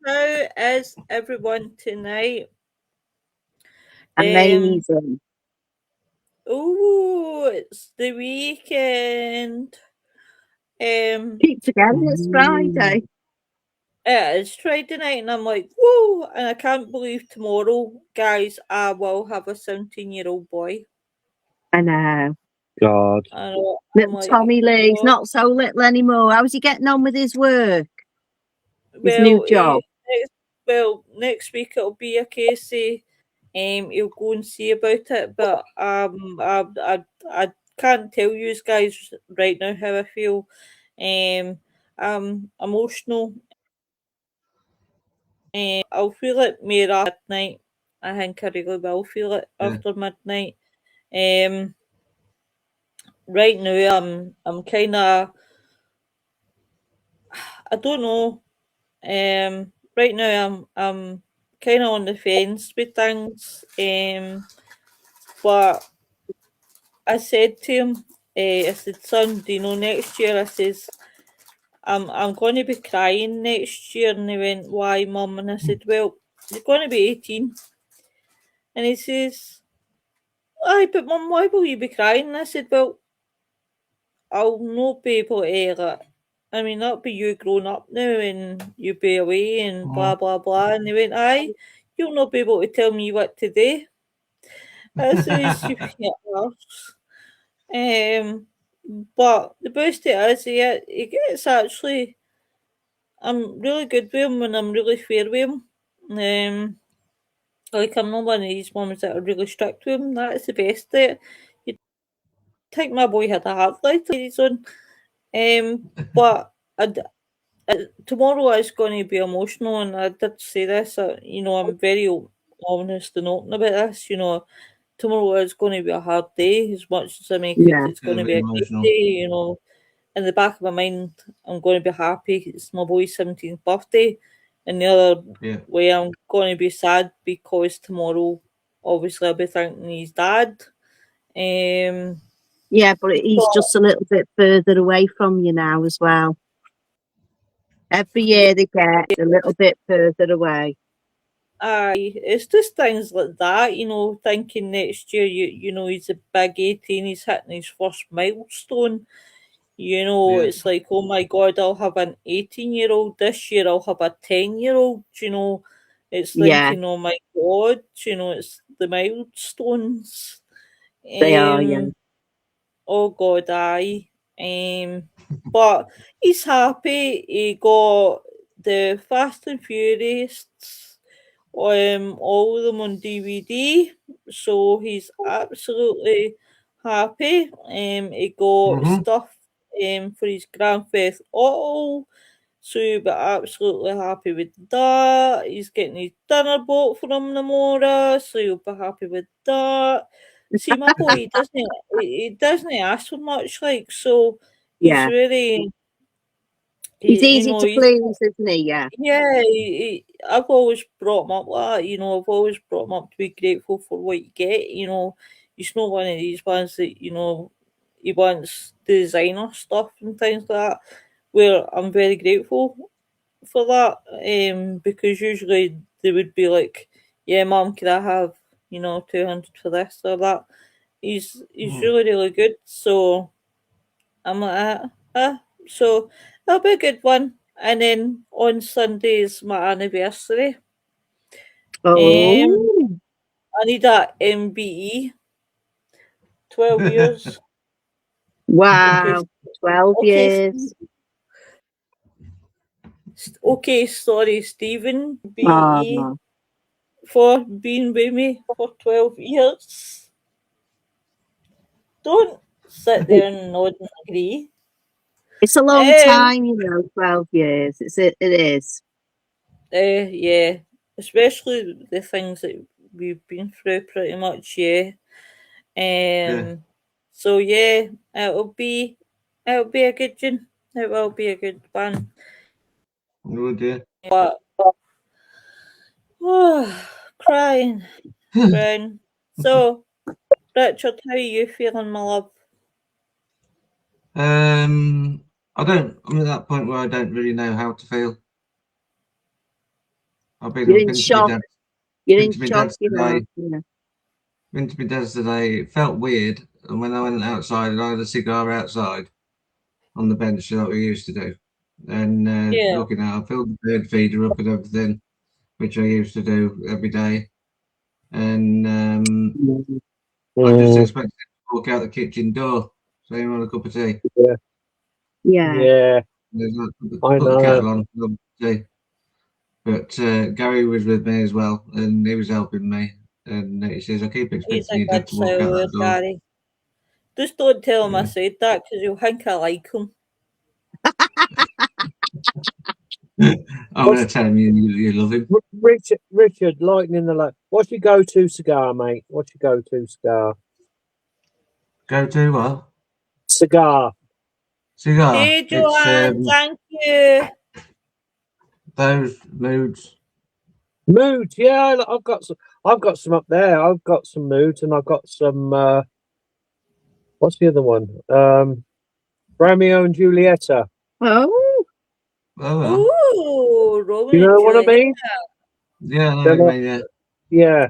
How is everyone tonight? Um, Amazing. oh, it's the weekend. Um, Keep together. It's Ooh. Friday. it's Friday night, and I'm like, whoa! And I can't believe tomorrow, guys, I will have a 17-year-old boy. I know. God. I know. I'm Little like, Tommy Lee. He's oh, not so little anymore. How's he getting on with his work? His new well, job? next week it'll be a case of he'll go and see about it. But I can't tell you guys right now how I feel. I'm emotional. I'll feel it more after midnight. I think I really will feel it Yeah. after midnight. Um, right now I'm kind of I don't know. Right now I'm kind of on the fence with things. But I said to him, I said, son, do you know next year? I says, I'm going to be crying next year. And he went, why, mum? And I said, well, you're going to be 18. And he says, aye, but mum, why will you be crying? And I said, well, I'll not be able to, I mean, that'll be you grown up now and you be away and Oh. blah, blah, blah. And he went, aye, you'll not be able to tell me what to do. I says, you get lost. But the best it is, he gets actually, I'm really good with him and I'm really fair with him. Like, I'm not one of these mums that are really strict with him. That's the best of it. You'd think my boy had a hard life of his own. But tomorrow is going to be emotional, and I did say this. I'm very honest and open about this. Tomorrow is going to be a hard day. As much as I make it, Yeah. it's Yeah, going a to bit be a great emotional. day. In the back of my mind, I'm going to be happy. It's my boy's 17th birthday, and the other Yeah. way, I'm going to be sad because tomorrow, obviously, I'll be thanking his dad. Um, Yeah, but he's but just a little bit further away from you now as well. Every yeah, year they get a little bit further away. aye, it's just things like that. Thinking next year, he's a big 18, he's hitting his first milestone. Yeah. It's like, oh my God, I'll have an 18-year-old this year, I'll have a 10-year-old, it's Yeah, thinking, oh my God, it's the milestones. they are, yeah. Um, oh God, aye. But he's happy. He got the Fast and Furious, all of them on DVD. So he's absolutely happy. He got Mm-hmm. stuff for his Grand Theft Auto. So he'll be absolutely happy with that. He's getting his dinner bought for him tomorrow, so he'll be happy with that. See, my boy, he doesn't ask for much, like, so he's Yeah. really, He's he, you easy know, to he's please, isn't he? Yeah. yeah, I've always brought him up like that. I've always brought him up to be grateful for what you get. He's not one of these ones that he wants designer stuff and things like that. Where I'm very grateful for that. Because usually they would be like, "Yeah, mom, can I have 200 for this or that?" He's Mm. really really good. So I'm like, so that'll be a good one. And then on Sunday is my anniversary. Um, Oh, I need a MBE, 12 years. Because wow. 12 okay, years. okay, sorry, Stephen, BE Oh, for being with me for 12 years. Don't sit there and nod and agree. it's a long Um, time, 12 years. It is. yeah, especially the things that we've been through, pretty much. Yeah. Yeah. So yeah, it'll be a good one. It will be a good one. Oh dear. But crying, crying. So, Richard, how are you feeling, my love? I'm at that point where I don't really know how to feel. I've been, You're in been to my shock. dad. You're Been in to my shock, dad's you know. today. Yeah. Been to my dad's today. It felt weird, and when I went outside, and I had a cigar outside on the bench like we used to do, and Yeah. looking at, I filled the bird feeder up and everything, which I used to do every day, and I just expected to walk out the kitchen door, say you want a cup of tea. Yeah. Yeah. Yeah. Put I the know. kettle on, for tea. But Gary was with me as well, and he was helping me. And he says, "I keep He's expecting a your dad good to walk out sailor, that door." Gary. Just don't tell him I Yeah. said that because he'll think I like him. I'm going to tell him you love him. Richard, lightning the light. What's your go-to cigar, mate? What's your go-to cigar? Go to what? Cigar. Cigar. Hey, It's Joanne, thank you. those moods. Moods. Yeah, I've got some. I've got some up there. I've got some moods, and I've got some. What's the other one? Romeo and Julieta. Oh, Oh, well. Ooh, Romeo You know and what I Juliet. mean? Yeah, I know They're what you not- mean, yeah. yeah,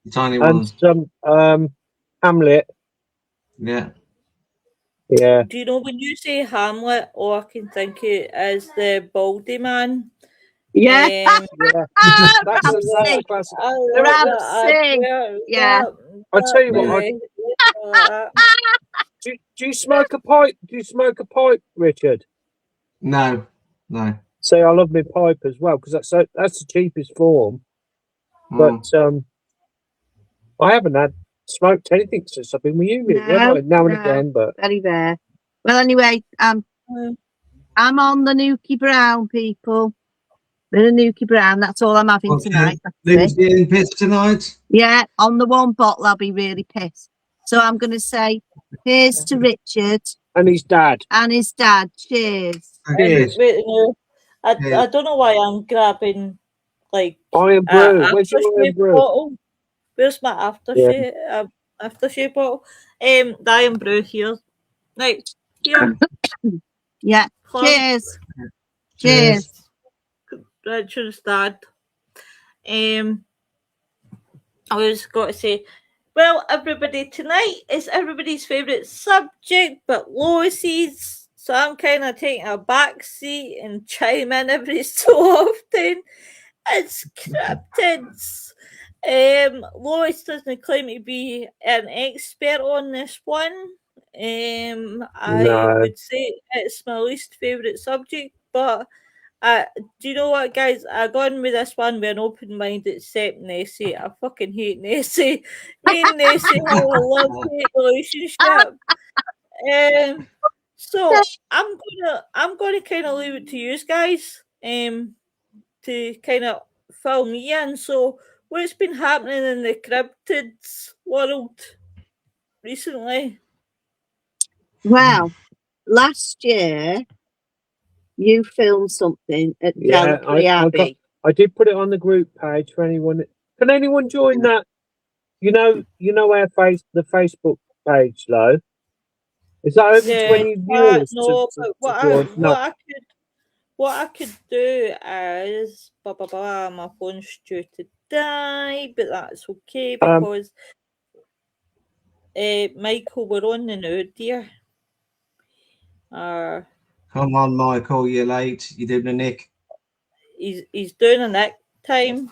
The tiny and ones. some Hamlet. Yeah. Yeah. Do you know when you say Hamlet, all I can think it is the baldy man? yeah. Um, Yeah. That's a Ramsey. classic. I There love are- that. Ramsey. Yeah. I'll tell you what. Anyway, that. Do you smoke a pipe? Do you smoke a pipe, Richard? No. No. Say I love my pipe as well because that's the cheapest form. But I haven't had smoked anything since I've been with you. No, now and no. again, but Very rare. Well, anyway, I'm on the Nuki Brown, people. The Nuki Brown. That's all I'm having Okay. tonight. That's it. Lucy in pits tonight. Yeah, on the one bottle, I'll be really pissed. So I'm going to say, here's to Richard and his dad. and his dad. Cheers. Cheers. Wait, no, I Yeah. don't know why I'm grabbing like Iron brew. Where's your iron aftershave brew? bottle. Where's my aftershave bottle? The iron brew here. Right, here. Yeah. Plum. Cheers. Cheers. Cheers. Richard's dad. I was got to say, well, everybody, tonight is everybody's favourite subject, but Lois's. So I'm kind of taking a back seat and chime in every so often. It's cryptids. Lois doesn't claim to be an expert on this one. I No. would say it's my least favourite subject, but do you know what, guys? I gone with this one with an open mind, except Nessie. I fucking hate Nessie. Me and Nessie have a love-hate relationship. So I'm gonna kind of leave it to you guys. To kind of fill me in. So, what's been happening in the cryptids world recently? Well, last year, you filmed something at Yeah, Delphi Abbey. I did put it on the group page for anyone. Can anyone join that? You know our the Facebook page, though. Is that open to any viewers? No, to but join? No. what I could do is my phone's due to die, but that's okay because Michael, we're on the now, dear. Come on, Michael, you're late. You're doing a nick. He's doing a nick time.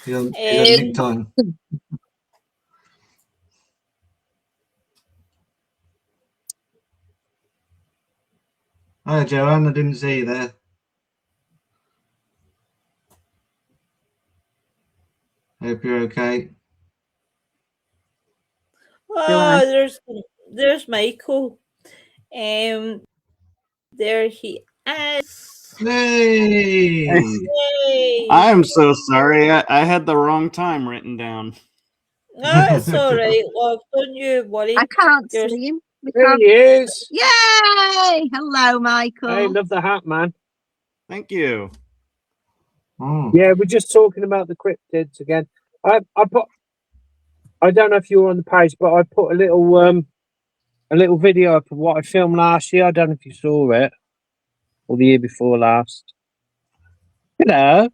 He's on nick time. Hi, Joanne. I didn't see you there. Hope you're okay. Oh, there's Michael. There he is. Hey! Yay! I'm so sorry. I had the wrong time written down. No, it's all right, love. Don't you worry. I can't You're- see him. We There can't. he is. Yay! Hello, Michael. Hey, love the hat, man. Thank you. Yeah, we're just talking about the cryptids again. I don't know if you were on the page, but I put a little video up of what I filmed last year. I don't know if you saw it or the year before last. Hello.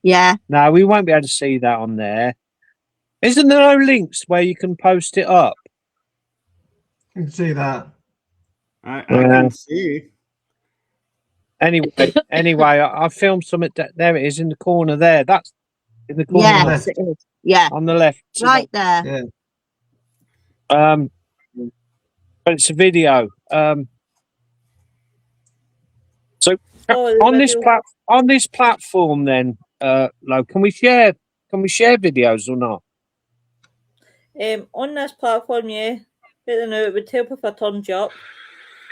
Yeah. No, we won't be able to see that on there. Isn't there no links where you can post it up? You can see that. I Yeah. can see. Anyway, I filmed something. There it is in the corner there. That's in the corner Yes, left. it is. Yeah. on the left. Right there. Yeah. But it's a video. So Oh, the on this video. platform, then, Lo, can we share videos or not? On this platform, yeah. But now it would help if I turned you up.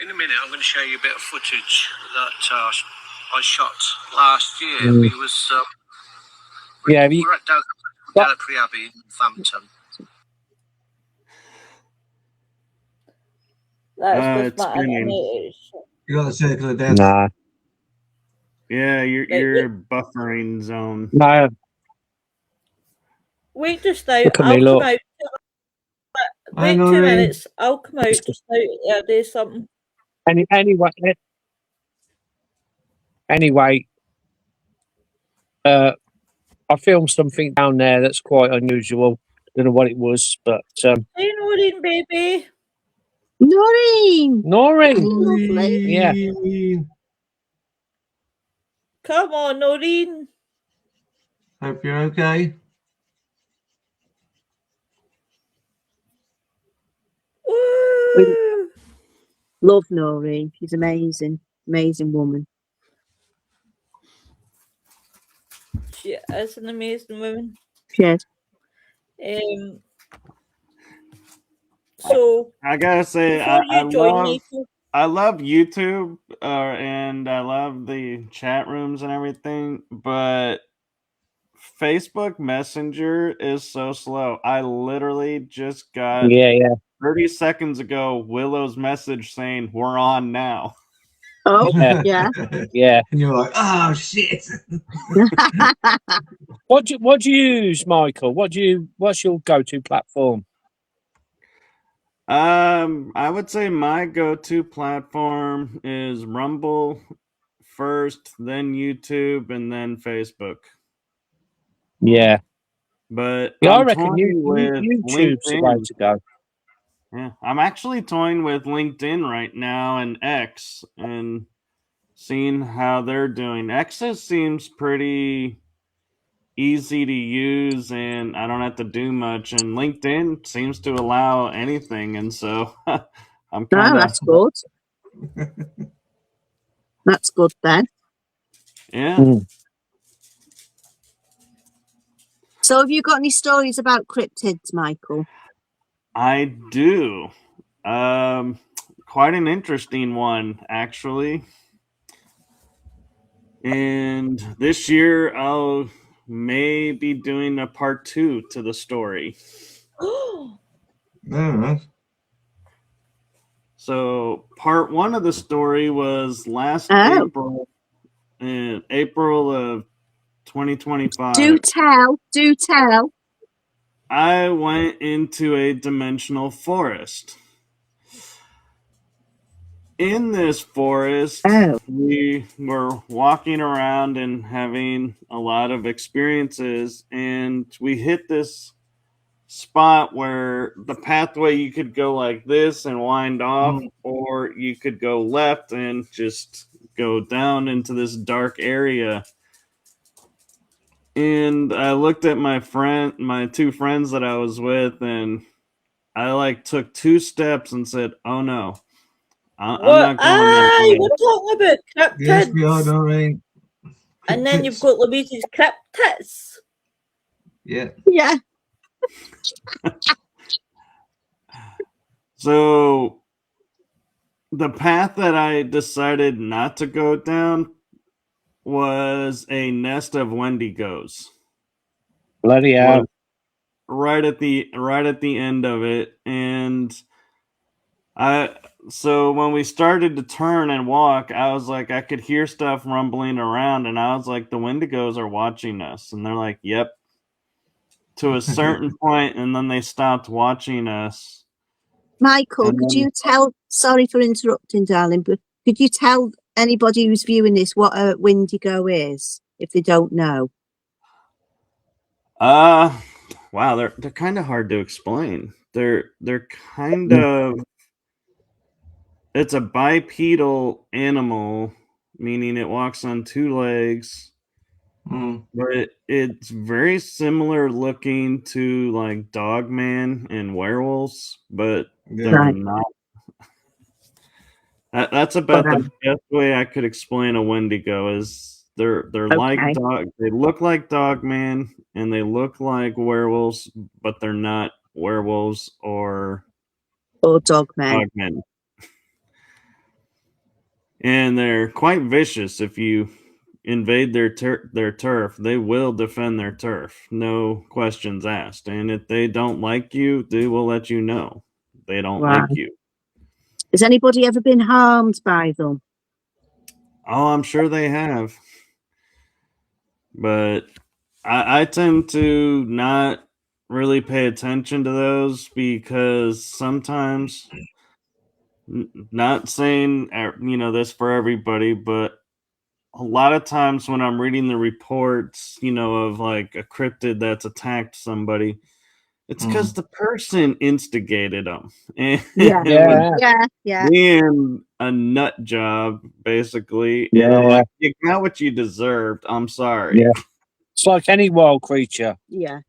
In a minute, I'm going to show you a bit of footage that I shot last year. Mm. We was Yeah, we're at Delapre Abbey in Northampton. That's with It's my spinning. internet. You got the circle of death. Nah. Yeah, Right, your buffering zone. No. Wait just now. Look at I'll me, come look. out. I Wait know 2 what I mean. minutes. I'll come out just now. Yeah, do something. Anyway, I filmed something down there that's quite unusual. Don't know what it was, but Hey, Noreen, baby. Noreen. Noreen. Lovely. Yeah. Come on, Noreen. Hope you're okay. Woo! Love Noreen. She's amazing. Amazing woman. She is an amazing woman. She is. So I gotta say, before you join me, I love YouTube, and I love the chat rooms and everything, but Facebook Messenger is so slow. I literally just got 30 seconds ago Willow's message saying we're on now. Oh, Yeah. And you're like, oh shit. What do you use, Michael? What's your go-to platform? I would say my go-to platform is Rumble first, then YouTube, and then Facebook. Yeah. But Yeah, I I'm reckon toying with YouTube's the way LinkedIn. to go. Yeah, I'm actually toying with LinkedIn right now and X and seeing how they're doing. X seems pretty easy to use and I don't have to do much. And LinkedIn seems to allow anything. And so I'm kind of. that's good. That's good then. Yeah. Mm. So have you got any stories about cryptids, Michael? I do. Quite an interesting one, actually. And this year I'll may be doing a part 2 to the story. All right. So part 1 of the story was last April, in April of 2025. Do tell. I went into a dimensional forest. In this forest, we were walking around and having a lot of experiences, and we hit this spot where the pathway you could go like this and wind off, or you could go left and just go down into this dark area. And I looked at my two friends that I was with, and I took 2 steps and said, "Oh no, I'm not going that way." We're talking about cryptids. Yes, we are, Noreen. And then you've got Louise's cryptids. Yeah. Yeah. So the path that I decided not to go down was a nest of Wendigos. Bloody hell. Right at the end of it. And so when we started to turn and walk, I was like, I could hear stuff rumbling around, and I was like, the Wendigos are watching us. And they're like, yep. To a certain point, and then they stopped watching us. Michael, could you tell, sorry for interrupting, darling, but could you tell anybody who's viewing this what a Wendigo is, if they don't know? Wow, they're kind of hard to explain. They're kind of, it's a bipedal animal, meaning it walks on two legs. But it's very similar looking to like Dogman and werewolves, but they're Right. not. That's about the best way I could explain a Wendigo. Is they're like Okay. dog. They look like Dogman and they look like werewolves, but they're not werewolves or Or Dogmen. Dogmen. And they're quite vicious. If you invade their turf, they will defend their turf, no questions asked. And if they don't like you, they will let you know they don't Right. like you. Has anybody ever been harmed by them? Oh, I'm sure they have, but I tend to not really pay attention to those because sometimes, not saying this for everybody, but a lot of times when I'm reading the reports, of like a cryptid that's attacked somebody, it's because the person instigated them. And Yeah. being a nut job, basically, like, you got what you deserved. I'm sorry. Yeah. It's like any wild creature. Yeah.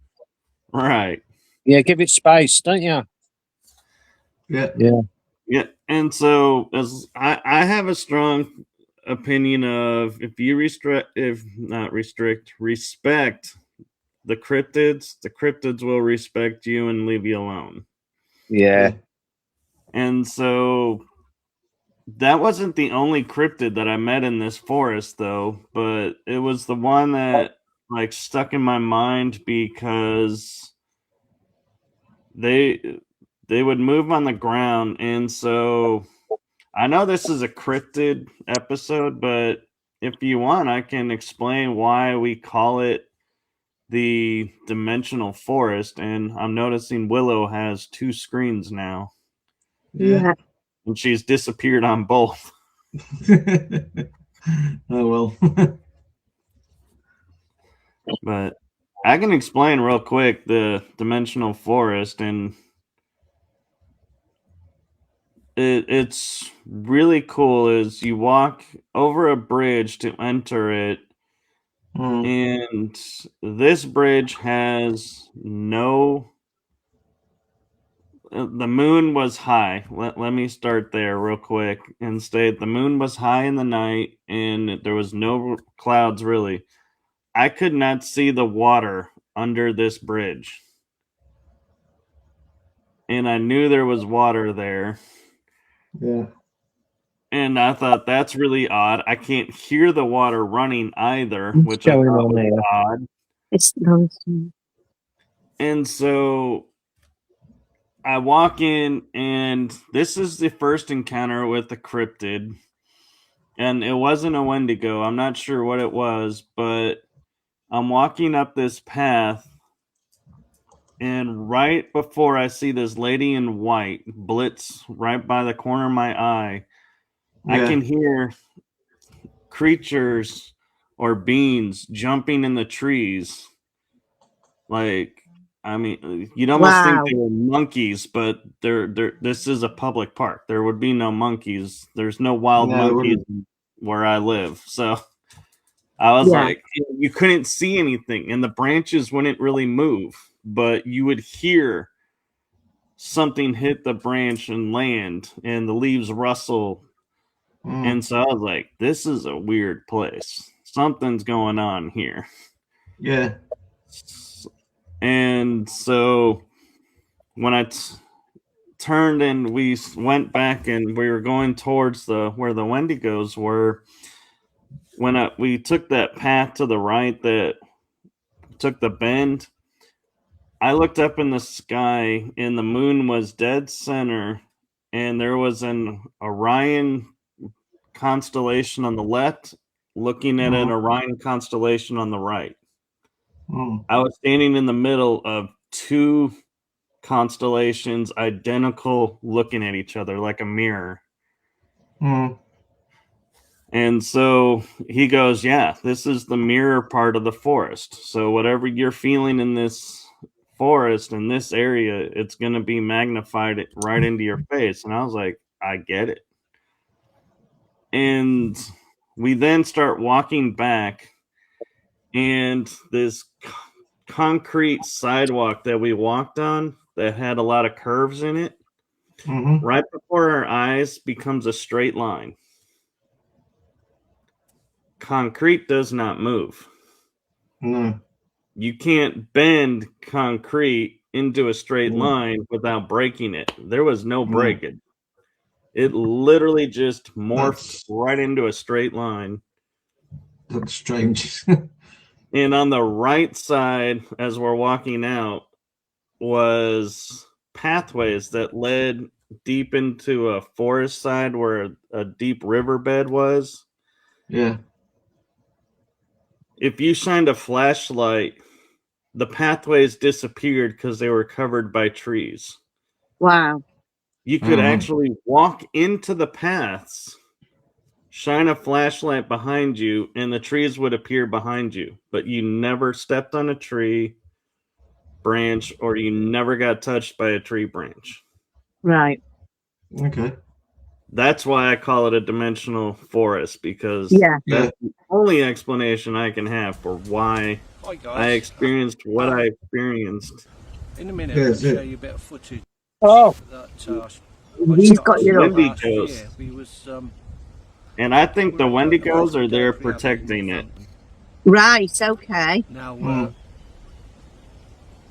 Right. Yeah, give it space, don't you? Yeah. Yeah. And so as I have a strong opinion of, if you respect the cryptids will respect you and leave you alone. Yeah. And so that wasn't the only cryptid that I met in this forest, though, but it was the one that like stuck in my mind because they would move on the ground. And so I know this is a cryptid episode, but if you want, I can explain why we call it the dimensional forest. And I'm noticing Willow has 2 screens now, Yeah. and she's disappeared on both. Oh well. But I can explain real quick the dimensional forest, and it's really cool. Is you walk over a bridge to enter it, and this bridge has no. The moon was high. Let me start there real quick and state the moon was high in the night, and there was no clouds really. I could not see the water under this bridge. And I knew there was water there. Yeah. And I thought that's really odd. I can't hear the water running either, which I thought was odd. It's nonsense. And so I walk in, and this is the first encounter with the cryptid. And it wasn't a Wendigo. I'm not sure what it was, but I'm walking up this path, and right before I see this lady in white blitz right by the corner of my eye, I can hear creatures or beings jumping in the trees. Like, I mean, you'd almost think they were monkeys, but this is a public park. There would be no monkeys. There's no wild monkeys where I live. So I was like, you couldn't see anything, and the branches wouldn't really move, but you would hear something hit the branch and land, and the leaves rustle. And so I was like, this is a weird place. Something's going on here. Yeah. And so when I turned and we went back and we were going towards where the Wendigos were, when we took that path to the right that took the bend, I looked up in the sky and the moon was dead center, and there was an Orion constellation on the left looking at an Orion constellation on the right. I was standing in the middle of 2 constellations identical, looking at each other like a mirror. And so he goes, yeah, this is the mirror part of the forest. So whatever you're feeling in this forest, in this area, it's going to be magnified right into your face. And I was like, I get it. And we then start walking back, and this concrete sidewalk that we walked on that had a lot of curves in it, right before our eyes becomes a straight line. Concrete does not move. No. You can't bend concrete into a straight line without breaking it. There was no breakage. It literally just morphed right into a straight line. That's strange. And on the right side, as we're walking out, was pathways that led deep into a forest side where a deep riverbed was. Yeah. If you shined a flashlight, the pathways disappeared because they were covered by trees. Wow. You could actually walk into the paths, shine a flashlight behind you, and the trees would appear behind you. But you never stepped on a tree branch, or you never got touched by a tree branch. Right. Okay. That's why I call it a dimensional forest, because that's the only explanation I can have for why I experienced what I experienced. In a minute, I'll show you a bit of footage. That He's got your Wendigos. And I think the Wendigos are there protecting it. Right, okay. Now,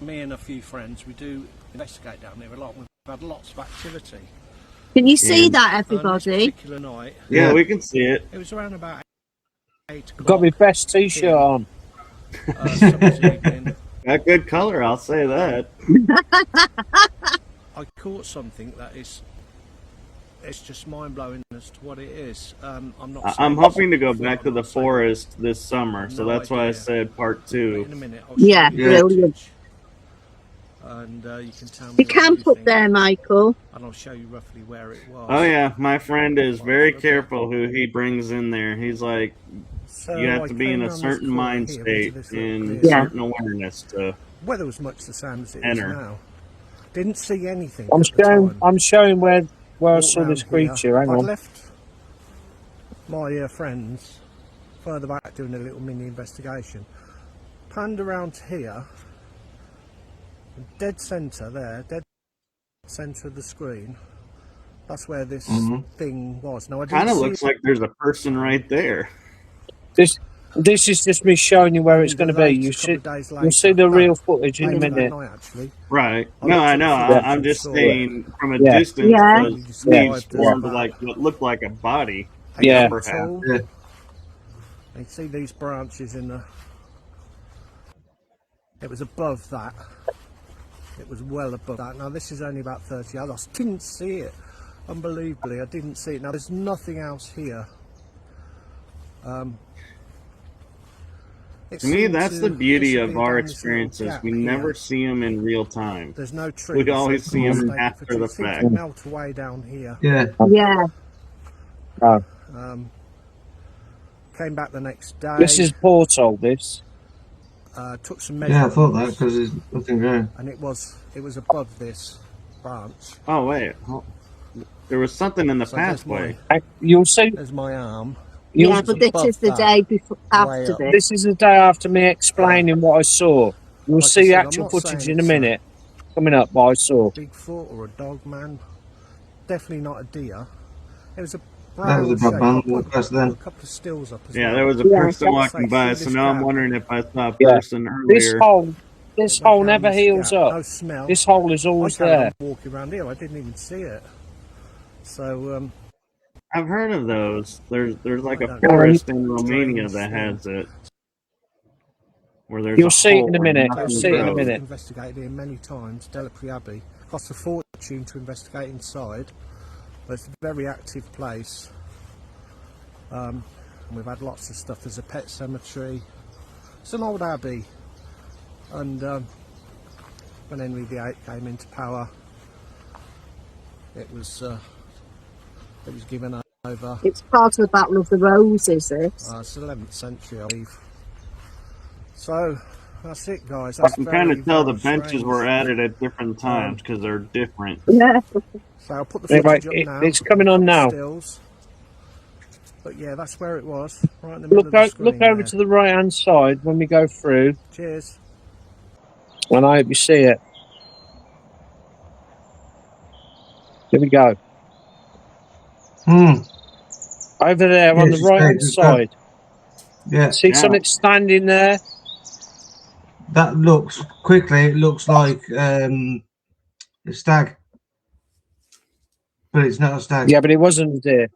me and a few friends, we do investigate down there a lot. We've had lots of activity. Can you see that, everybody? Particular night, yeah, we can see it. It was around about 8 o'clock. Got my best t-shirt on. Summer's evening. Got good color, I'll say that. I caught something that is, it's just mind-blowing as to what it is. I'm hoping to go back to the forest this summer, so that's why I said part 2. In a minute, I'll Yeah, show you the brilliant. footage, and you can tell me You what camp you up think, there, Michael. and I'll show you roughly where it was. Oh yeah, my friend is very careful who he brings in there. He's like, So you have I to be came in a round this certain corner mind here state into this little and clear certain awareness to weather was much the same as it is enter. now. Didn't see anything. I'm showing where I Walked saw this round here. creature. Hang I'd on. left my friends further back doing a little mini investigation. Panned around here, dead centre there, dead centre of the screen. That's where this thing was. Now I didn't Kind of see looks like there's a person right there. This is just me showing you where it's going to be. You you'll see the real footage in a minute. Night, actually. Right. No, I know. I'm just saying from a Yeah. distance, Yeah. those leaves formed like what looked like a body. The Yeah. upper half. Yeah. You can see these branches in the. It was above that. It was well above that. Now this is only about 30 yards. I didn't see it. Unbelievably, I didn't see it. Now there's nothing else here. To me, that's the beauty of our experiences. We never see them in real time. There's no trees. We always see them after the fact. Melt away down here. Yeah. Yeah. Came back the next day. This is Portal. This. Took some Yeah, I measurements. thought that because there's nothing there. And it was above this branch. Oh wait, there was something in the So there's pathway. You'll see. There's my arm. Yeah, but this is the day before after up. this. This is the day after me explaining what I saw. You'll Like I see said, I'm actual not footage saying in a it's minute. Coming up, what I saw. Bigfoot or a dog man. Definitely not a deer. It was a That brown was a bad man shape. walk past then. A couple of stills up as Yeah, well. there was a Yeah, person walking by, see so this now I'm gap? wondering if I saw a Yeah. person This earlier. hole Went never down this heals gap, up. No smell. This hole is I always carried there. on walking around here. I didn't even see it. So I've heard of those. There's like I a don't know. forest in Romania Strange that thing. has it, where there's You'll a see it hole in a where minute. nothing You'll see it in a grows. minute. Investigated here many times. Delapre Abbey cost a fortune to investigate inside, but it's a very active place. We've had lots of stuff. There's a pet cemetery. It's an old abbey, and when Henry VIII came into power, it was given over. It's part of the Battle of the Roses, this. It's 11th century, I believe. So that's it, guys. I That's can kind very, of tell the very benches strange. were added at different times because they're different. Yeah. So I'll put the Anyway, footage up now. it's coming on now. Stills. But yeah, that's where it was, right in the middle Look, of the screen. look over there. to the right-hand side when we go through, Cheers. and I hope you see it. Here we go. Over there on the right-hand side. Yeah, See something standing there? that looks quickly. It looks like a stag, but it's not a stag. Yeah, but it wasn't a deer.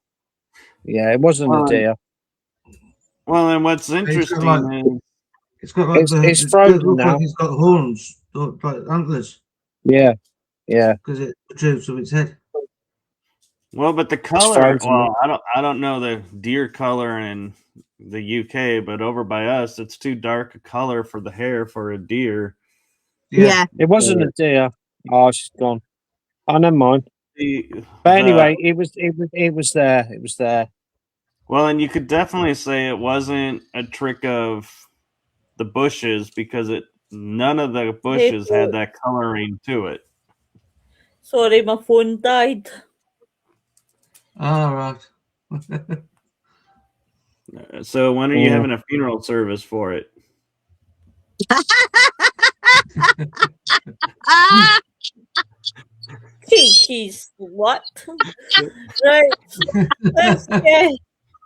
Yeah, it wasn't a deer. Well, and what's interesting is It's got like it's frozen looks now. like it's got horns, like antlers, Yeah, yeah. because it protrudes from its head. well, but the color. frozen. Well, I don't know the deer color in the UK, but over by us, it's too dark a color for the hair for a deer. Yeah. It wasn't a deer. Oh, she's gone. Oh, never mind. But Anyway, it was there. It was there. Well, and you could definitely say it wasn't a trick of the bushes because none of the bushes had that coloring to it. Sorry, my phone died. All right. So when are you having a funeral service for it? Cheeky slut. Right.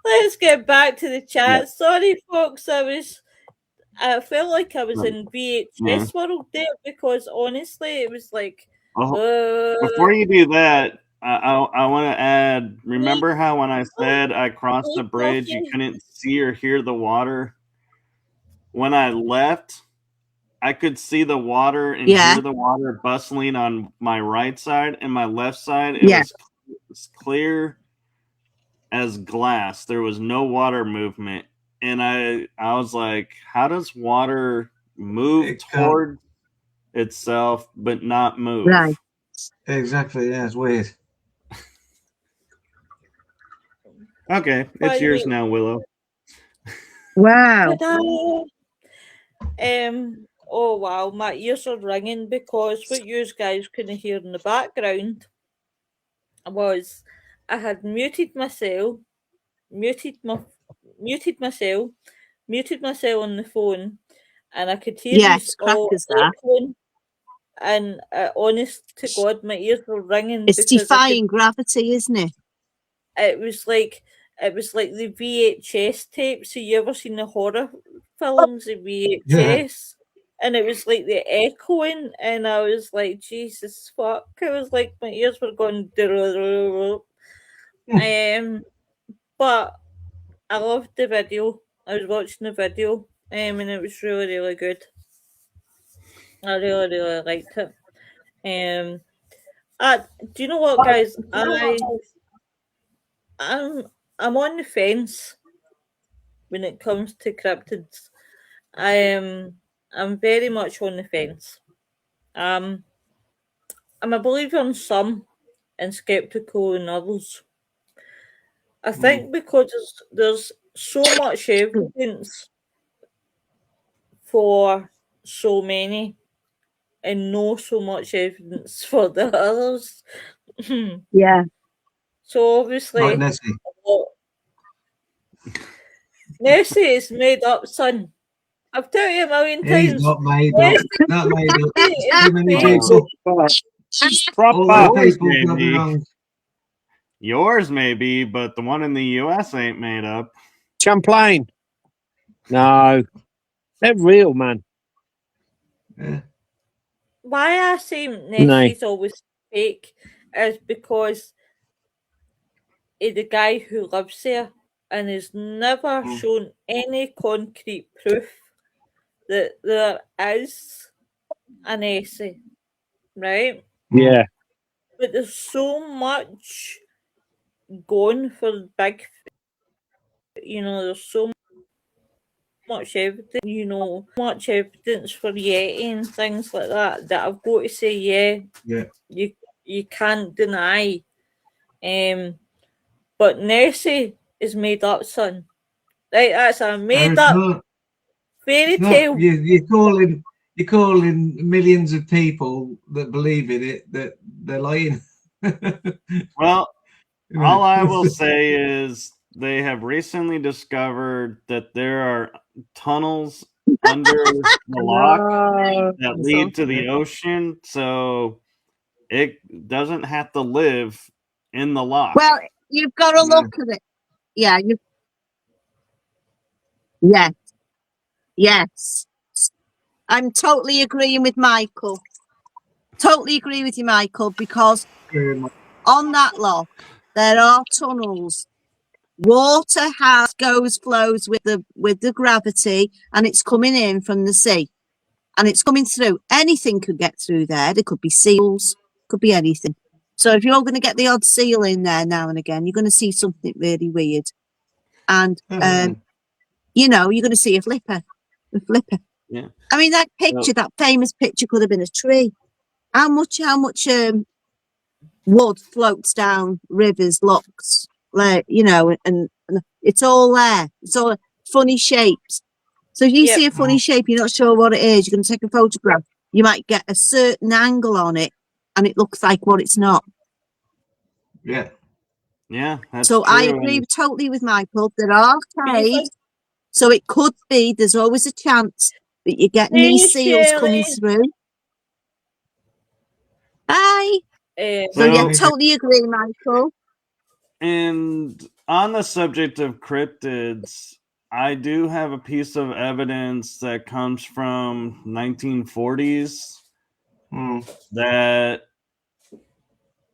Let's get back to the chat. Sorry, folks. I felt like I was in VHS world there because honestly, it was like. Before you do that, I want to add. Remember how when I said I crossed the bridge, you couldn't see or hear the water? When I left, I could see the water and hear the water bustling on my right side, and my left side it was clear as glass. There was no water movement, and I was like, how does water move toward itself but not move? Right. Exactly. Yeah, it's weird. Okay, it's yours now, Willow. Wow. Oh wow, my ears are ringing because what you guys couldn't hear in the background was I had muted myself on the phone, and I could hear you all echoing. And honest to God, my ears were ringing. It's defying gravity, isn't it? It was like the VHS tapes. So you ever seen the horror films of VHS? Yeah. And it was like the echoing, and I was like, Jesus fuck! I was like, my ears were going. But I loved the video. I was watching the video, and it was really, really good. I really, really liked it. Do you know what, guys? I'm on the fence when it comes to cryptids. I'm very much on the fence. I'm a believer in some and skeptical in others. I think because there's so much evidence for so many and no so much evidence for the others. Yeah. So obviously, Like Nessie. Nessie is made up, son. I've told you a million times. He's not made up. Not made up. Too many people. All the people coming on. Yours may be, but the one in the US ain't made up. Champlain. No. They're real, man. Yeah. Why I say Nessie's always fake is because of the guy who lives there and has never shown any concrete proof that there is a Nessie, right? Yeah. But there's so much going for big, there's so much evidence, much evidence for Yeti and things like that I've got to say, Yeah. you can't deny. But Nessie is made up, son. Right, that's a made it's up not. fairy It's not. tale. You're calling millions of people that believe in it that they're lying. Well, You know. all I will say is they have recently discovered that there are tunnels under the lock that lead to the ocean, so it doesn't have to live in the lock. Well, you've got to No. look at it. Yeah, yes, yes. I'm totally agreeing with Michael. Totally agree with you, Michael, because on that lock there are tunnels. Water flows with the gravity, and it's coming in from the sea, and it's coming through. Anything could get through there. There could be seals, could be anything. So if you're going to get the odd seal in there now and again, you're going to see something really weird, and you know, you're going to see a flipper. Yeah. I mean, that picture, that famous picture, could have been a tree. How much wood floats down rivers, locks, like, you know, and it's all there. It's all funny shapes. So if you Yep. see a funny shape, you're not sure what it is, you're going to take a photograph. You might get a certain angle on it, and it looks like what it's not. Yeah. Yeah, that's So true. I agree totally with Michael. There are Because caves, so it could be. There's always a chance that you're getting Hey, these seals coming Shirley. through. Bye. So yeah, So- totally agree, Michael. And on the subject of cryptids, I do have a piece of evidence that comes from 1940s that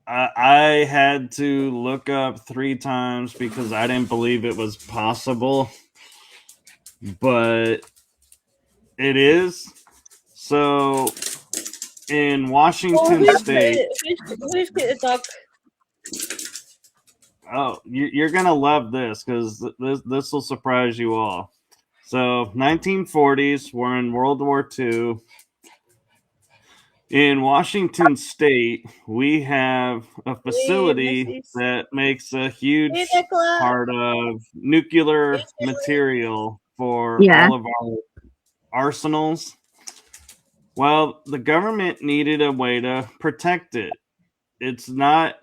I had to look up 3 times because I didn't believe it was possible. But it is. So in Washington State. Who's got the dog? Oh, you're gonna love this because this will surprise you all. So 1940s, we're in World War II. In Washington State, we have a facility that makes a huge part of nuclear material for all of our arsenals. Well, the government needed a way to protect it. It's not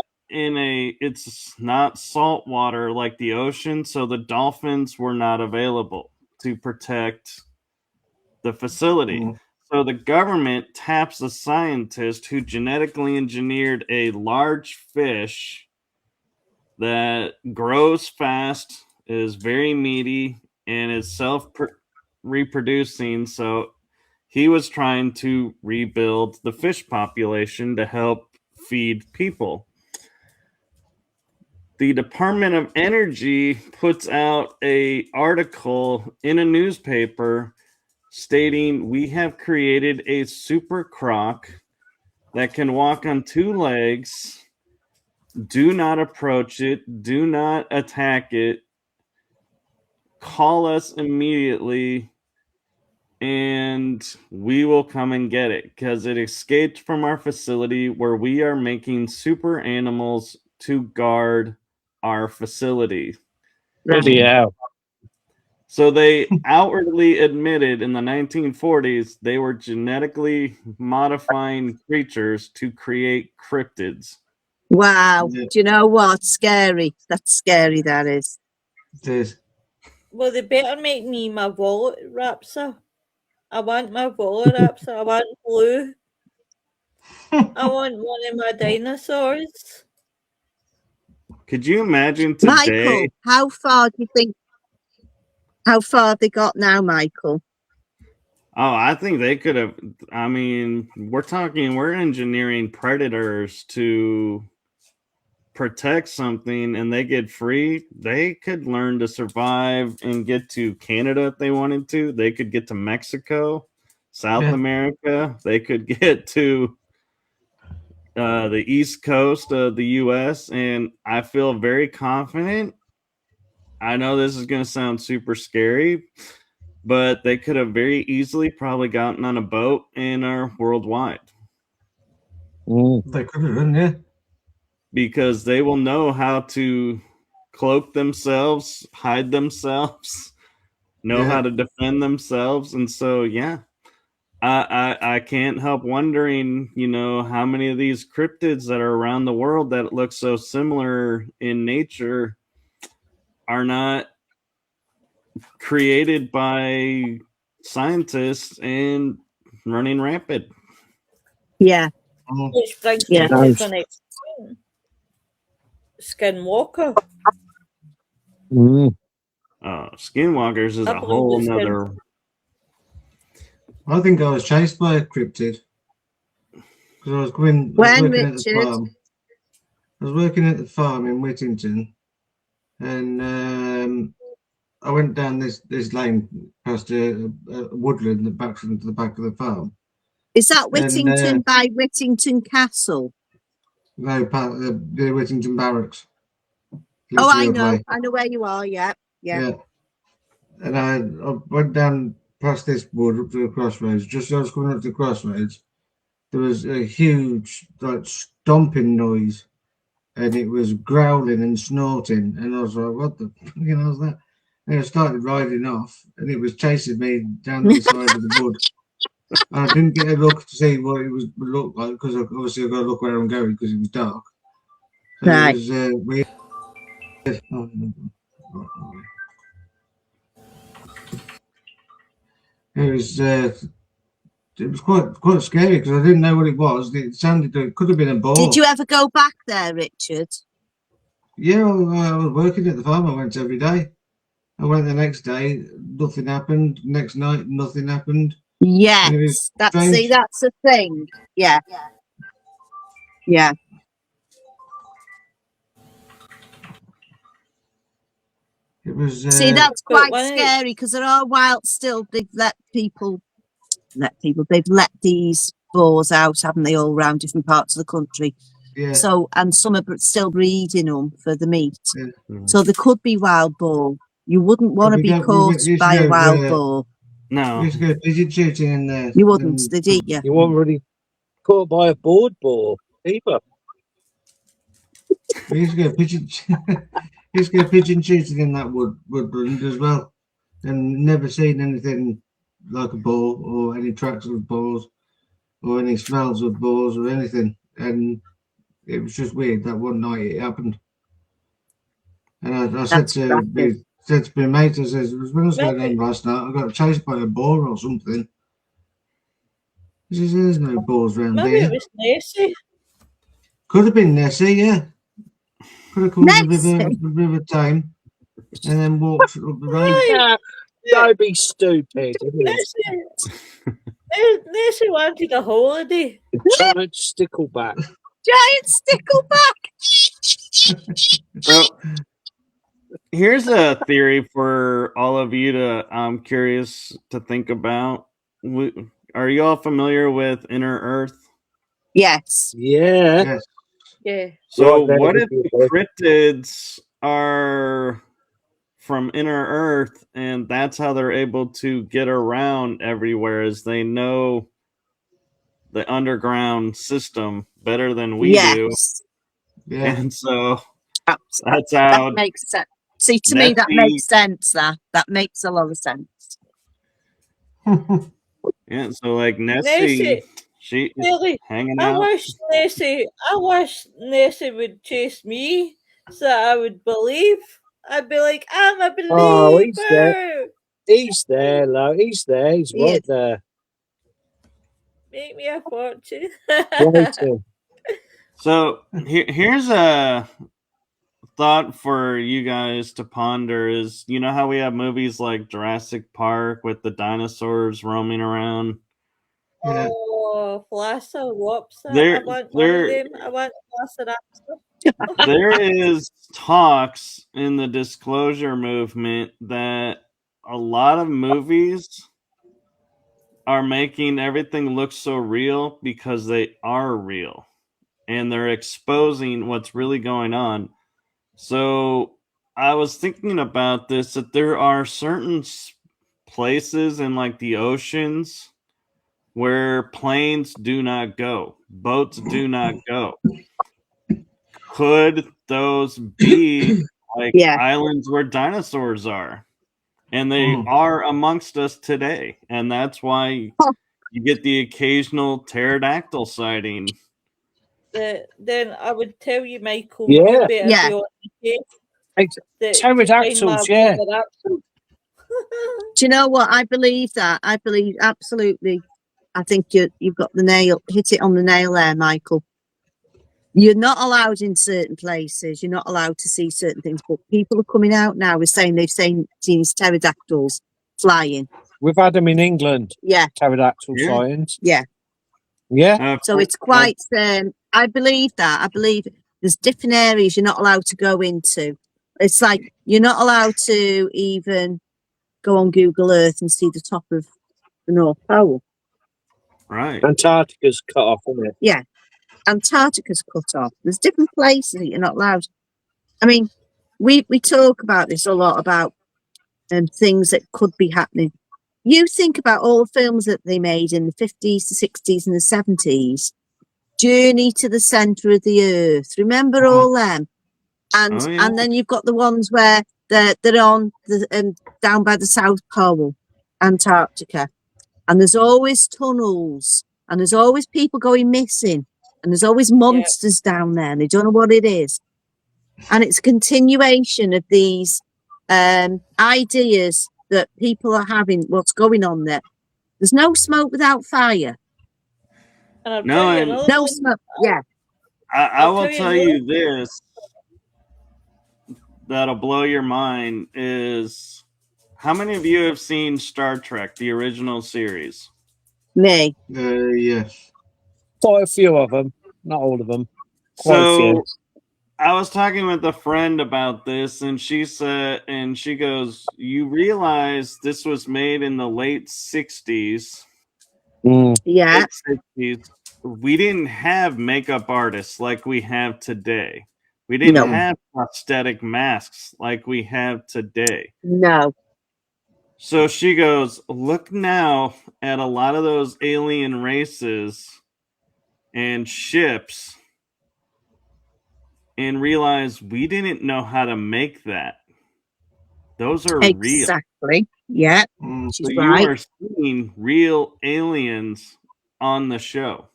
salt water like the ocean, so the dolphins were not available to protect the facility. So the government taps a scientist who genetically engineered a large fish that grows fast, is very meaty, and is self-reproducing. So he was trying to rebuild the fish population to help feed people. The Department of Energy puts out an article in a newspaper stating we have created a super croc that can walk on 2 legs. Do not approach it. Do not attack it. Call us immediately and we will come and get it because it escaped from our facility where we are making super animals to guard our facility. Bloody hell. So they outwardly admitted in the 1940s they were genetically modifying creatures to create cryptids. Wow. Do you know what? Scary. That's scary, that is. It is. Well, they better make me my wallet raptor. I want my wallet raptor. I want blue. I want one of my dinosaurs. Could you imagine today? Michael, how far they got now, Michael? Oh, I think they could have. I mean, we're engineering predators to protect something and they get free. They could learn to survive and get to Canada if they wanted to. They could get to Mexico, South America. They could get to the East Coast of the U.S. And I feel very confident. I know this is going to sound super scary, but they could have very easily probably gotten on a boat and are worldwide. They could have done, yeah. Because they will know how to cloak themselves, hide themselves, know Yeah. how to defend themselves. And so, yeah, I can't help wondering, how many of these cryptids that are around the world that look so similar in nature are not created by scientists and running rampant. Yeah. Mm. Which brings Yeah. me to the next point. Skinwalker. Mm. Skinwalkers is I a believe whole it's nother. I think I was chased by a cryptid because I was When, working at the Richard? farm. I was working at the farm in Whittington, and I went down this lane past a woodland that backs into the back of the farm. Is that And Whittington by Whittington Castle? no, the Whittington Barracks. Oh, I Lichfield know. Way. I know where you are. Yeah. Yeah. Yeah. And I went down past this wood up to the crossroads. Just as I was coming up to the crossroads, there was a huge like stomping noise, and it was growling and snorting. And I was like, "What the fucking hell's that?" And I started riding off, and it was chasing me down the side of the wood. And I didn't get a look to see what it was looked like because obviously I've got to look where I'm going because it was dark. So Right. it was weird. It was quite scary because I didn't know what it was. It could have been a boar. Did you ever go back there, Richard? Yeah, I was working at the farm. I went every day. I went the next day, nothing happened. Next night, nothing happened. Yes. And it was That's strange. that's the thing. Yeah. Yeah. It was. See, that's But quite when scary because there are wild still. They've let these boars out, haven't they, all around different parts of the country? Yeah. So, and some are still breeding them for the meat. Yeah. So there could be wild boar. You wouldn't want to we be don't- we caught used to by a go, wild boar. We No. used to go pigeon shooting in there. You wouldn't. and They'd eat you. You weren't really caught by a board boar either. we used to go pigeon. Used to go pigeon shooting in that woodland as well, and never seen anything like a boar or any tracks of boars or any smells of boars or anything. And it was just weird that one night it happened. And I said That's to cracking. my mate, I says, when I was going maybe, home last night, I got chased by a boar or something. He says, there's no boars around maybe here. it was Nessie. Could have been Nessie, yeah. Could have come to Nessie? the river Tame and then walked up the road. Aye, Don't be stupid. Nessie, Nessie wanted a holiday. Giant stickleback. Giant stickleback. So here's a theory for all of you to I'm curious to think about. Are you all familiar with Inner Earth? Yes. Yeah. Yes. Yeah. So Right there what with if you, the boy. cryptids are from Inner Earth and that's how they're able to get around everywhere as they know the underground system better than we do. Yes. Yeah. And so That's, that's that how makes sense. See, to me, that Nessie- makes sense. That makes a lot of sense. yeah, so like Nessie, she is Really, hanging I out. wish Nessie would chase me so I would believe. I'd be like, I'm a believer. Oh, he's there. He's there, love. He's there. He's Yeah. right there. Make me a fortune. Waiting. So here's a thought for you guys to ponder is, you know how we have movies like Jurassic Park with the dinosaurs roaming around? Yeah. Oh, Flassa Wopsa. There- I want one of there- them. I want Flassa Rapsa. There is talks in the disclosure movement that a lot of movies are making everything look so real because they are real and they're exposing what's really going on. So I was thinking about this, that there are certain places in like the oceans where planes do not go, boats do not go. Could those be like Yeah. islands where dinosaurs are, and they Mm. are amongst us today, and that's why you get the occasional pterodactyl sighting. Then I would tell you, Michael, Yeah. you better Yeah. be on the case Ex- to find Pterodactyls, my yeah. raptor. Do you know what? I believe that. I believe absolutely. I think you've got hit it on the nail there, Michael. You're not allowed in certain places. You're not allowed to see certain things. But people are coming out now. We're saying they've seen these pterodactyls flying. We've had them in England. Yeah, Pterodactyl Yeah. sightings. yeah. Yeah. So it's quite. I believe that. I believe there's different areas you're not allowed to go into. It's like you're not allowed to even go on Google Earth and see the top of the North Pole. Right. Antarctica's cut off, isn't it? Yeah, Antarctica's cut off. There's different places that you're not allowed. I mean, we talk about this a lot about things that could be happening. You think about all the films that they made in the 50s, the 60s, and the 70s. Journey to the Centre of the Earth. Remember all them? And Oh, yeah. and then you've got the ones where they're on the down by the South Pole, Antarctica, and there's always tunnels, and there's always people going missing, and there's always monsters down there, and they don't know what it is. And it's a continuation of these ideas that people are having. What's going on there? There's no smoke without fire. And I'll No, tell you and another No one. smoke. Yeah. I I'll will tell tell you you this that'll blow your mind is how many of you have seen Star Trek, the original series? Me. Yes. Quite a few of them. Not all of them. Quite a few. So I was talking with a friend about this, and she goes, "You realize this was made in the late 60s, Mm. Yeah. late 60s. We didn't have makeup artists like we have today. We didn't No. have prosthetic masks like we have today." No. So she goes, "Look now at a lot of those alien races and ships and realize we didn't know how to make that. Those are real. Exactly. Yeah. Mm. She's So you right. are seeing real aliens on the show.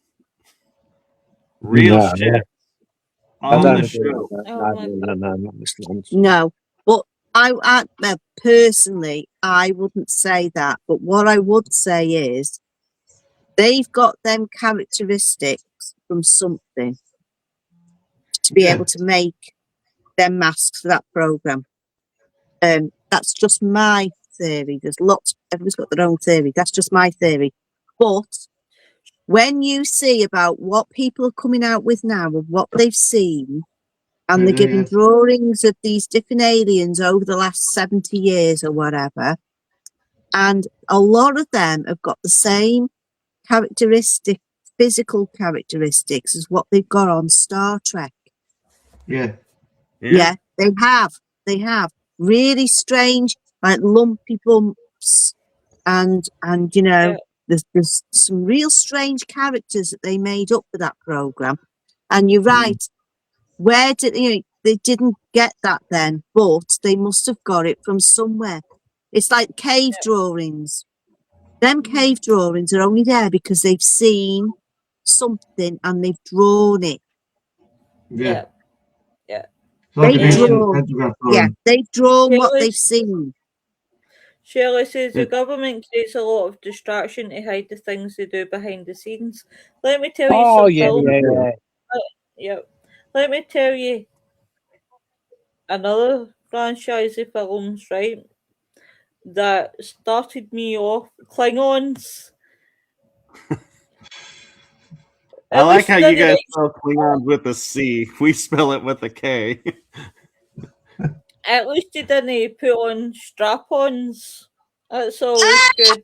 Real No, ships I on don't the agree show. with that. Oh my No, not this one. No. But I personally, I wouldn't say that. But what I would say is they've got them characteristics from something to be Yeah. able to make them masks for that program. That's just my theory. There's lots. Everybody's got their own theory. That's just my theory. But when you see about what people are coming out with now of what they've seen, and they're giving Yes. drawings of these different aliens over the last 70 years or whatever, and a lot of them have got the same physical characteristics as what they've got on Star Trek. Yeah. Yeah, they have. They have really strange, like lumpy bumps, and you know, there's some real strange characters that they made up for that program. And you're right. Where did they didn't get that then, but they must have got it from somewhere. It's like cave drawings. Them cave drawings are only there because they've seen something and they've drawn it. Yeah. Yeah. It's like They've an ancient drawn. photograph Yeah, drawing. they've drawn what they've seen. Shirley says the It- government creates a lot of distraction to hide the things they do behind the scenes. Let me tell you Oh, some yeah, films. yeah. Yep. Let me tell you another franchise of films, right? That started me off. Klingons. I At like least how they you guys didn't. spell Klingons with a C. We spell it with a K. At least they didn't put on strap-ons. That's always good.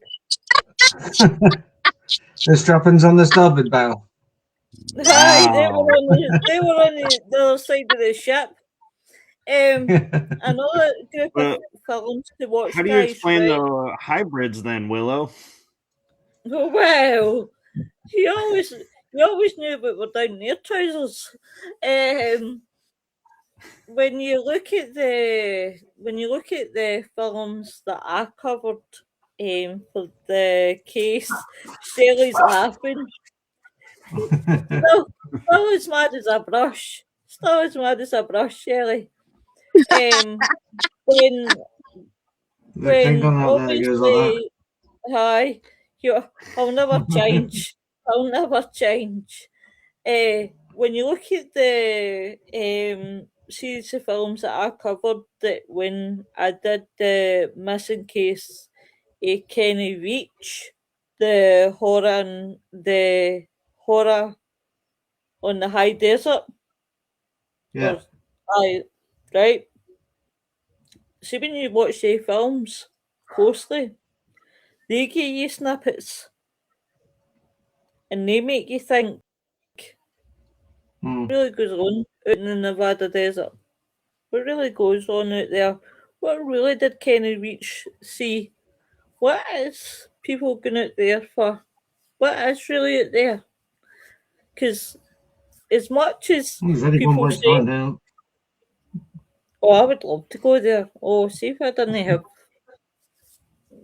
The strappings on the starboard bow. Aye, Wow. they were on the other side of the ship. Another group of But films to watch, how do you guys, explain right? the hybrids then, Willow? Well, you always knew about were down their trousers. when you look at the films that I covered for the case, Shelley's laughing. Still as mad as a brush. Still as mad as a brush, Shelley. When The Klingon out there goes like obviously, hi, I'll never change. I'll never change. When you look at the series of films that I covered, that when I did the missing case, Kenny Reach, the horror on the high desert, yeah. or right. See, when you watch the films closely, they give you snippets and they make you think Mm. what really goes on out in the Nevada desert. What really goes on out there? What really did Kenny Reach see? What is people going out there for? What is really out there? Because as much as There's only one people way to say, find out. oh, I would love to go there. Oh, see if I didn't have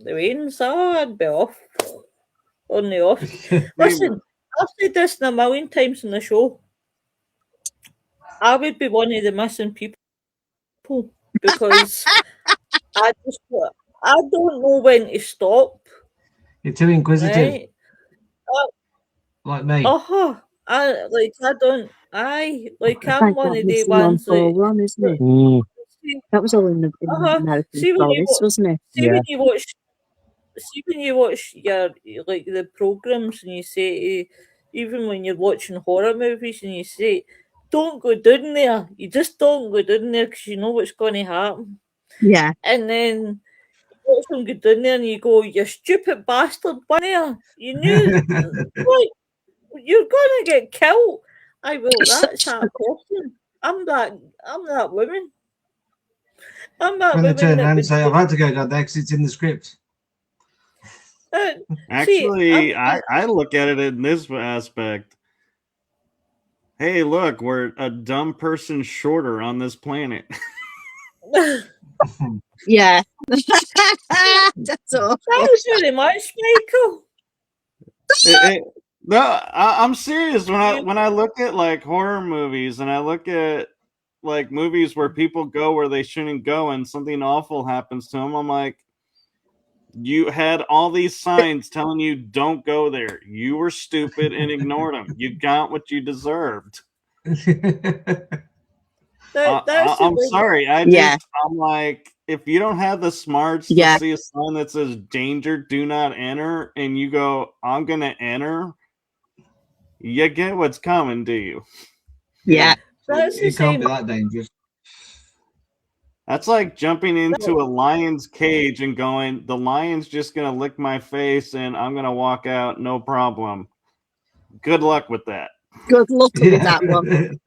the rains, I'd be off on the off. Listen, I've said this a million times on the show. I would be one of the missing people because I don't know when to stop. You're too inquisitive, Right? like me. I don't. I'm Like one that of the missing on ones that. 4-1, isn't it? That was all in the American See when you Forest, wasn't it? see when you watch. See when you watch your like the programs and you say, even when you're watching horror movies and you say, don't go down there. You just don't go down there because you know what's going to happen. Yeah. And then watch them go down there and you go, you stupid bastard, one there. You knew, like, you're gonna get killed. I will. That's that person. I'm that woman. I'm that When they woman turn that around and would. say, I've had to go down there because it's in the script. Actually, I look at it in this aspect. Hey, look, we're a dumb person shorter on this planet. Yeah. That's all. That was really much, Michael. No, I'm serious. When I look at like horror movies and I look at like movies where people go where they shouldn't go and something awful happens to them, I'm like, you had all these signs telling you don't go there. You were stupid and ignored them. You got what you deserved. I'm sorry. I'm like, if you don't have the smarts to see a sign that says danger, do not enter, and you go, I'm going to enter, you get what's coming, do you? Yeah. It can't be that dangerous. That's like jumping into a lion's cage and going, the lion's just going to lick my face and I'm going to walk out, no problem. Good luck with that. Good luck with that one.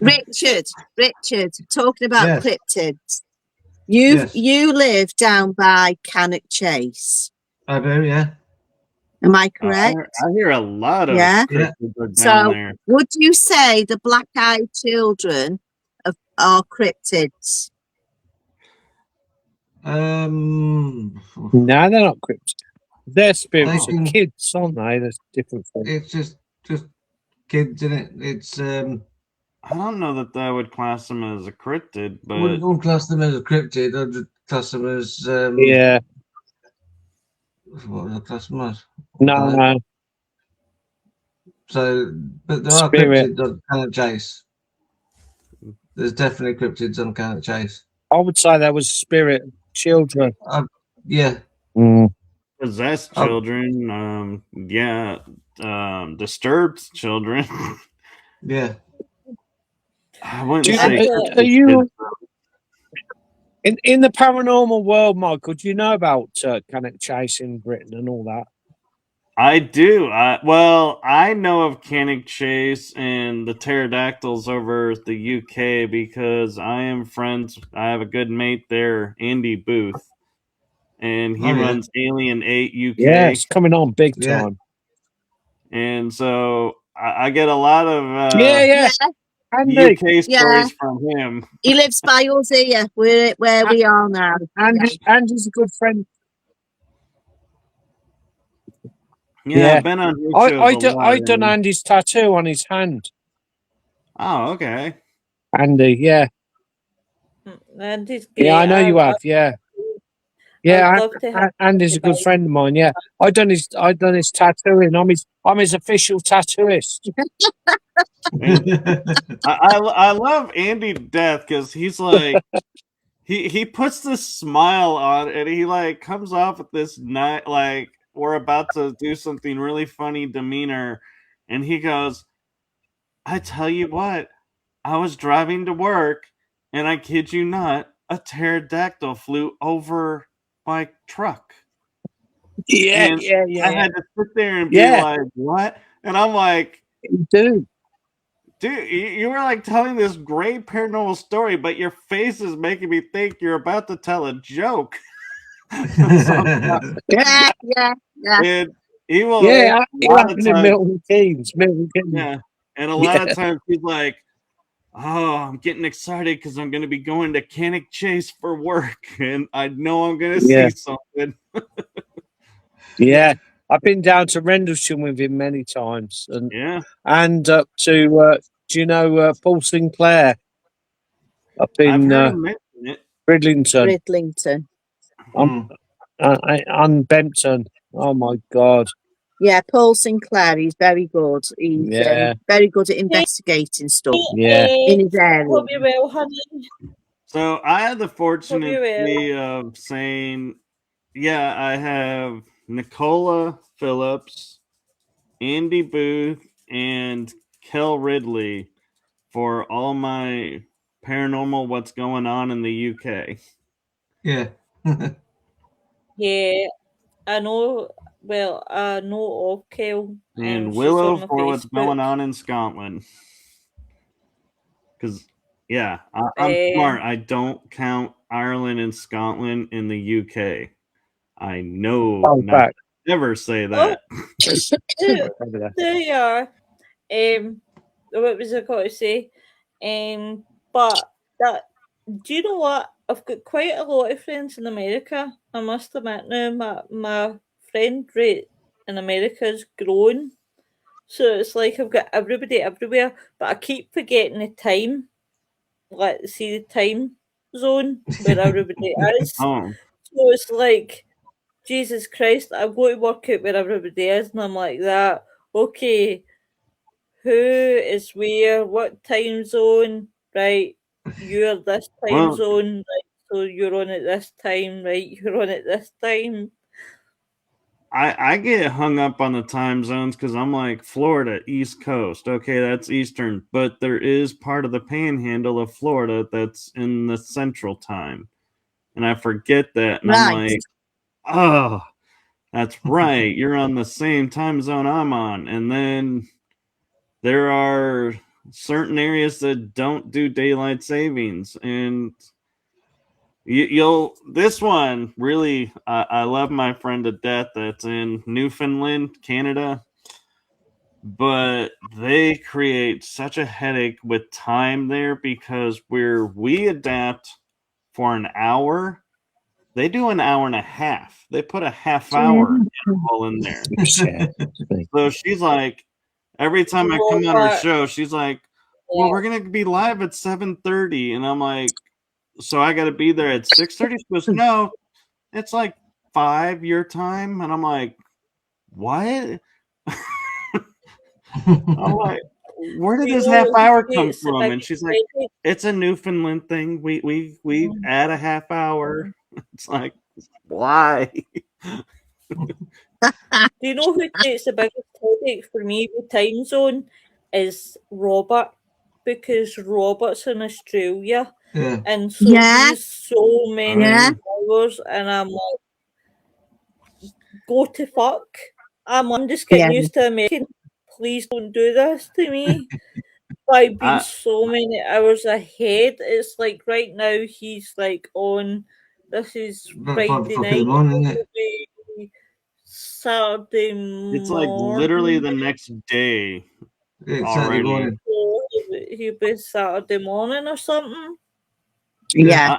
Richard, talking about cryptids. You live down by Cannock Chase. I do, yeah. Am I correct? I hear a lot of cryptids down there. Would you say the black-eyed children are cryptids? No, they're not cryptids. They're spirits of kids, aren't they? There's different things. It's just kids, isn't it? It's I don't know that I would class them as a cryptid, but I wouldn't class them as a cryptid. I'd just class them as yeah. What would I class them as? No. So, but there are cryptids on Cannock Chase. There's definitely cryptids on Cannock Chase. I would say that was spirit children. Yeah. Possessed children. Disturbed children. Yeah. I wouldn't say. Are you in the paranormal world, Michael? Do you know about Cannock Chase in Britain and all that? I do. I know of Cannock Chase and the pterodactyls over the UK because I am friends. I have a good mate there, Andy Booth, and he runs Alien 8 UK. Yeah, it's coming on big time. And so I get a lot of Andy, UK stories from him. He lives by us here, where we are now. Andy's a good friend. Yeah, I've been on his shows a lot. I done Andy's tattoo on his hand. Oh, okay. Andy, yeah. Andy's great. Yeah, I know you have, yeah. Yeah, I'd love to have Andy's a good friend of mine, yeah. I done his tattooing. I'm his official tattooist. I love Andy to death because he's like he puts this smile on and he like comes off with this like we're about to do something really funny demeanor, and he goes, I tell you what, I was driving to work and I kid you not, a pterodactyl flew over my truck. Yeah, And yeah. I had to sit there and be like, what? And I'm like, dude, you were like telling this great paranormal story, but your face is making me think you're about to tell a joke. Yeah. And he will. Yeah, a lot of times, Milton Keynes. Yeah, and a lot of times he's like, "Oh, I'm getting excited because I'm going to be going to Cannock Chase for work, and I know I'm going to see something." Yeah, I've been down to Rendlesham with him many times, and up to do you know Paul Sinclair up in Bridlington. On Bempton. Oh my God! Yeah, Paul Sinclair. He's very good. He's very good at investigating stuff. Yeah, in his area. Hope you're well, honey. So I had the fortunate of saying, yeah, I have Nicola Phillips, Andy Booth, and Kel Ridley for all my paranormal what's going on in the UK. Yeah. Yeah, I know. Well, I know of Kel. And she's Willow on my for what's Facebook. going on in Scotland. Because, yeah, I'm smart. I don't count Ireland and Scotland in the UK. I know not to never say that. There you are. What was I going to say? But that, do you know what? I've got quite a lot of friends in America. I must admit now, my friend rate in America has grown. So it's like I've got everybody everywhere, but I keep forgetting the time. Let's see the time zone where everybody is. So it's like, Jesus Christ, I go to work out where everybody is, and I'm like that. Okay, who is where? What time zone? Right, you're this time zone. Right, so you're on at this time. Right, you're on at this time. I get hung up on the time zones because I'm like, Florida, East Coast. Okay, that's Eastern. But there is part of the panhandle of Florida that's in the Central time. And I forget that. And I'm like, oh, that's right. You're on the same time zone I'm on. And then there are certain areas that don't do daylight savings. And this one really, I love my friend to death that's in Newfoundland, Canada, but they create such a headache with time there because where we adapt for an hour, they do an hour and a half. They put a half hour interval in there. So she's like, every time I come on her show, she's like, well, we're going to be live at 7:30. And I'm like, so I got to be there at 6:30. She goes, no, it's like 5 your time. And I'm like, what? I'm like, where did this half hour come from? And she's like, it's a Newfoundland thing. We add a half hour. It's like, why? Do you know who takes the biggest headache for me with time zone? Is Robert, because Robert's in Australia. Yeah. And so he's so many hours, and I'm like, go to fuck. I'm just getting used to American. Please don't do this to me. I've been so many hours ahead. It's like right now he's like on. This is Friday night. Morning, isn't it? Saturday morning. It's like literally the next day. It's Saturday morning. he'll be Saturday morning or something. Yeah.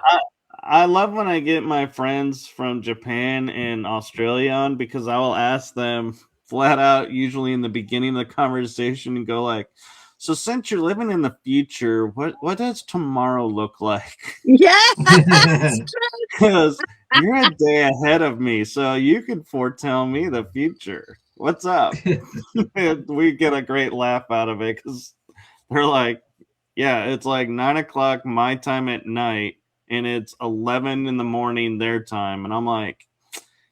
I love when I get my friends from Japan and Australia on, because I will ask them flat out, usually in the beginning of the conversation, and go like, "So since you're living in the future, what does tomorrow look like?" Yeah. That's true. Because you're a day ahead of me, so you can foretell me the future. What's up? And we get a great laugh out of it because they're like, yeah, it's like 9 o'clock my time at night, and it's 11 in the morning their time, and I'm like,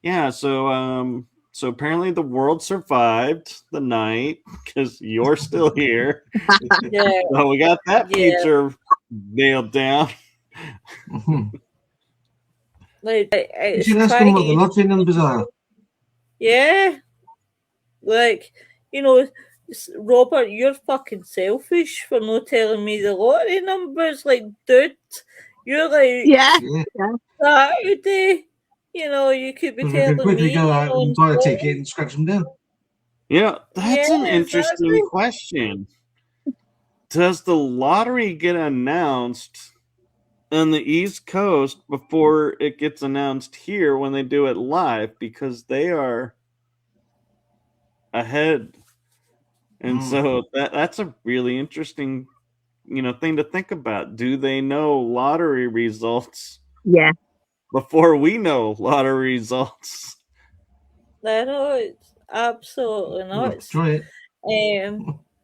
yeah, so apparently the world survived the night because you're still here. Yeah, So we got that yeah. future nailed down. Like You it's should ask them what the trying. lottery numbers are. Yeah, like you know, Robert, you're fucking selfish for not telling me the lottery numbers. Like, dude, you're like Yeah. Yeah, Yeah. Saturday. You know, you could be because we could telling quickly me go out on and buy a Sunday. ticket and scratch them down. Yeah, that's Yeah, an interesting exactly. question. Does the lottery get announced on the East Coast before it gets announced here when they do it live? Because they are ahead. And so that's a really interesting, thing to think about. Do they know lottery results Yeah. before we know lottery results? I know it's absolutely Well, nuts. try it.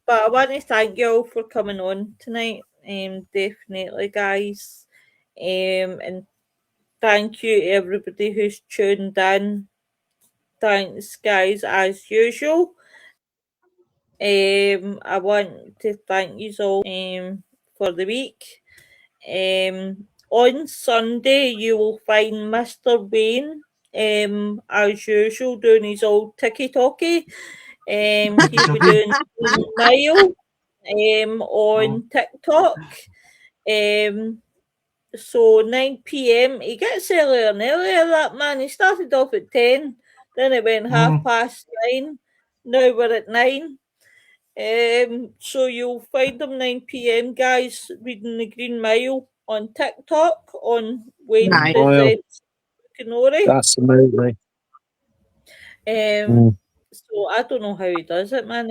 But I want to thank you all for coming on tonight. Definitely, guys. And thank you everybody who's tuned in. Thanks, guys, as usual. I want to thank you all for the week. On Sunday, you will find Mr. Wayne, as usual, doing his old ticky-tocky. He'll be doing Green Mile on TikTok. So 9 p.m. He gets earlier and earlier, that man. He started off at 10, then it went 9:30. Now we're at 9. So you'll find him 9 p.m. guys reading the Green Mile on TikTok on Wayne Right. Mile. Presents Canori. Absolutely. So I don't know how he does it, man.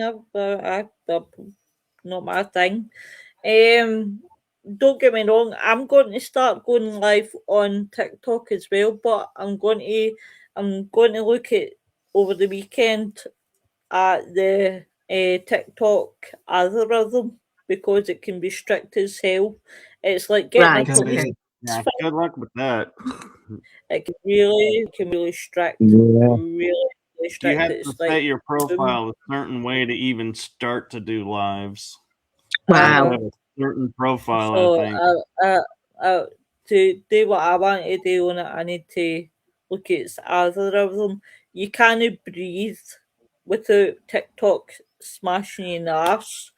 Not my thing. Don't get me wrong, I'm going to start going live on TikTok as well, but I'm going to look at over the weekend at the TikTok algorithm because it can be strict as hell. It's like getting Right. a police. Yeah, good luck with that. It can really strict, Yeah. really You strict. have to It's set like your profile a certain way to even start to do lives. You have to Wow. have a certain profile, I so think. to do what I want to do on it, I need to look at its algorithm. You can't breathe without TikTok smashing you in the arse.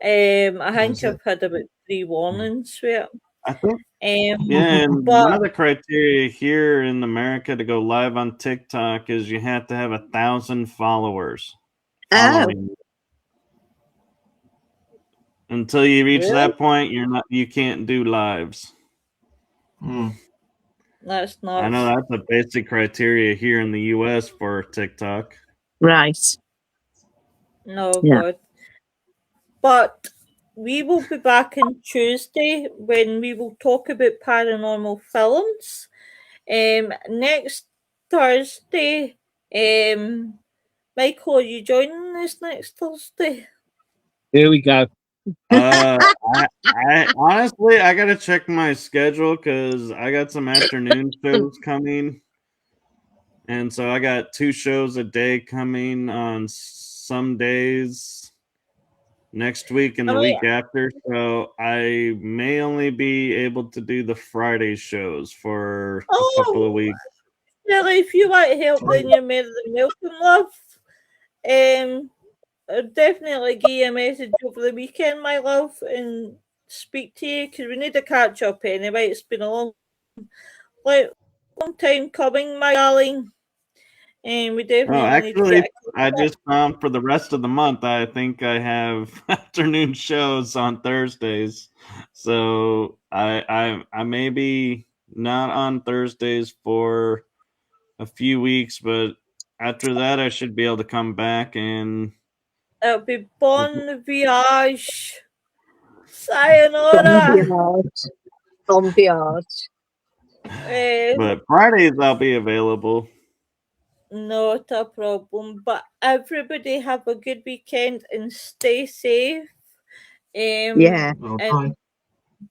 I think That's it. I've had about 3 warnings for it. I think, yeah, and But one of the criteria here in America to go live on TikTok is you have to have 1,000 followers Oh. following you. Until you reach really, that point, you can't do lives. that's I know nuts. that's a basic criteria here in the US for TikTok. Right. No Yeah. good. But we will be back on Tuesday when we will talk about paranormal films. Next Thursday, Michael, are you joining us next Thursday? Here we go. I honestly, I gotta check my schedule because I got some afternoon shows coming, and so I got 2 shows a day coming on some days next week and I the mean, week after. So I may only be able to do the Friday shows for a couple of weeks. Really, if you want help, then you're more than welcome, love. I'll definitely give you a message over the weekend, my love, and speak to you because we need to catch up anyway. It's been a long time coming, my darling. And we Oh, definitely need to actually, get I just found for the rest of the month, I think I have afternoon shows on Thursdays. So I may be not on Thursdays for a few weeks, but after that, I should be able to come back and. it'll be Bon Voyage. Bon Sayonara. voyage. Bon voyage. But Fridays I'll be available. Not a problem. But everybody have a good weekend and stay safe. Yeah. And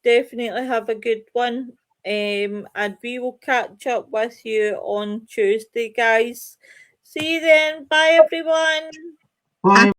definitely have a good one. And we will catch up with you on Tuesday, guys. See you then. Bye, everyone. Bye.